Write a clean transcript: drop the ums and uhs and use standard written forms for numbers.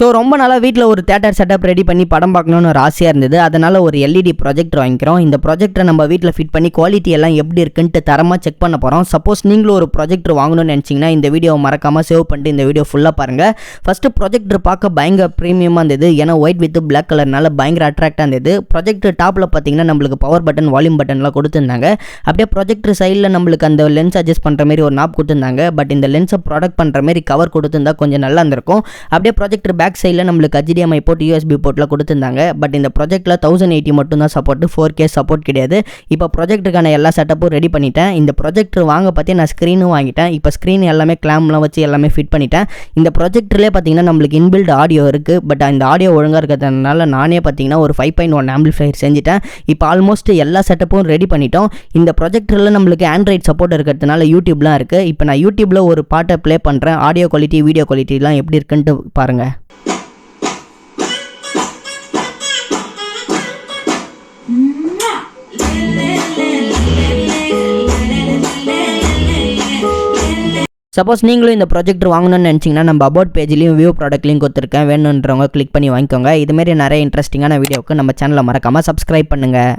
So ரொம்ப நாளாக வீட்டில் ஒரு தேட்டர் செட்டப் ரெடி பண்ணி படம் பார்க்கணுன்னு ஒரு ஆசையாக இருந்தது. அதனால் ஒரு எல்இடி ப்ரொஜெக்டர் வாங்கிக்கிறோம். இந்த ப்ரொஜெக்டரை நம்ம வீட்டில் ஃபிட் பண்ணி குவாலிட்டி எல்லாம் எப்படி இருக்குன்ட்டு தரமாக செக் பண்ண போகிறோம். சப்போஸ் நீங்களும் ஒரு ப்ரொஜெக்டர் வாங்கணும்னு நினச்சிங்கன்னா இந்த வீடியோவை மறக்காமல் சேவ் பண்ணிட்டு இந்த வீடியோ ஃபுல்லாக பாருங்கள். ஃபஸ்ட்டு ப்ரொஜெக்டர் பார்க்க பயங்கர ப்ரீமியமாக இருந்தது. ஏன்னா ஒயிட் வித் பிளாக் கலர்னால பயங்கர அட்ராக்டாக இருந்தது. ப்ரொஜெக்டர் டாப்பில் பார்த்தீங்கன்னா நம்மளுக்கு பவர் பட்டன், வால்யூம் பட்டன்லாம் கொடுத்துருந்தாங்க. அப்படியே ப்ரொஜெக்டர் சைடில் நம்மளுக்கு அந்த லென்ஸ் அட்ஜஸ்ட் பண்ணுற மாதிரி ஒரு நாப் கொடுத்துருந்தாங்க. பட் இந்த லென்ஸை ப்ராடக்ட் பண்ணுற மாதிரி கவர் கொடுத்துருந்தா கொஞ்சம் நல்லா இருந்திருக்கும். அப்படியே ப்ரொஜெக்டர் பேக் சைடில் நம்மளுக்கு HDMI போர்ட், USB போர்ட்டில் கொடுத்துருந்தாங்க. பட் இந்த ப்ரொஜெக்டில் 1080 மட்டும் தான் சப்போர்ட், 4K சப்போர்ட் கிடையாது. இப்போ ப்ரொஜெக்டருக்கான எல்லா செட்டப்பும் ரெடி பண்ணிட்டேன். இந்த ப்ரொஜெக்டர் வாங்க பற்றி நான் ஸ்க்ரீனும் வாங்கிட்டேன். இப்போ ஸ்க்ரீன் எல்லாமே கிளாம்லாம் வச்சு எல்லாமே ஃபிட் பண்ணிட்டேன். இந்த ப்ரொஜெக்டர்லேயே பார்த்தீங்கன்னா நம்மளுக்கு இன்பில்ட் ஆடியோ இருக்குது. பட் இந்த ஆடியோ ஒழுங்காக இருக்கிறதுனால நானே பார்த்தீங்கன்னா ஒரு 5.1 ஆம்பிளிஃபையர் செஞ்சுட்டேன். இப்போ ஆல்மோஸ்ட் எல்லா செட்டப்பும் ரெடி பண்ணிட்டோம். இந்த ப்ரொஜெக்டரில் நம்மளுக்கு ஆண்ட்ராய்ட் சப்போர்ட் இருக்கிறதுனால யூடியூப்லாம் இருக்குது. இப்போ நான் யூடியூப்பில் ஒரு பாட்டை ப்ளே பண்ணுறேன். ஆடியோ குவாலிட்டி, வீடியோ குவாலிட்டிலாம் எப்படி இருக்குன்ட்டு பாருங்கள். சப்போஸ் நீங்களும் இந்த ப்ராஜெக்டர் வாங்கணும்னு நினச்சிங்கன்னா நம்ம அபவுட் பேஜ்லையும் வியூ ப்ராடக்ட் லிங்க் கொடுத்துருக்கேன். வேணுன்றவங்க கிளிக் பண்ணி வாங்கிக்கோங்க. இதுமாரி நிறைய இன்ட்ரெஸ்டிங்கான வீடியோவுக்கு நம்ம சேனலை மறக்காமல் சப்ஸ்கிரைப் பண்ணுங்கள்.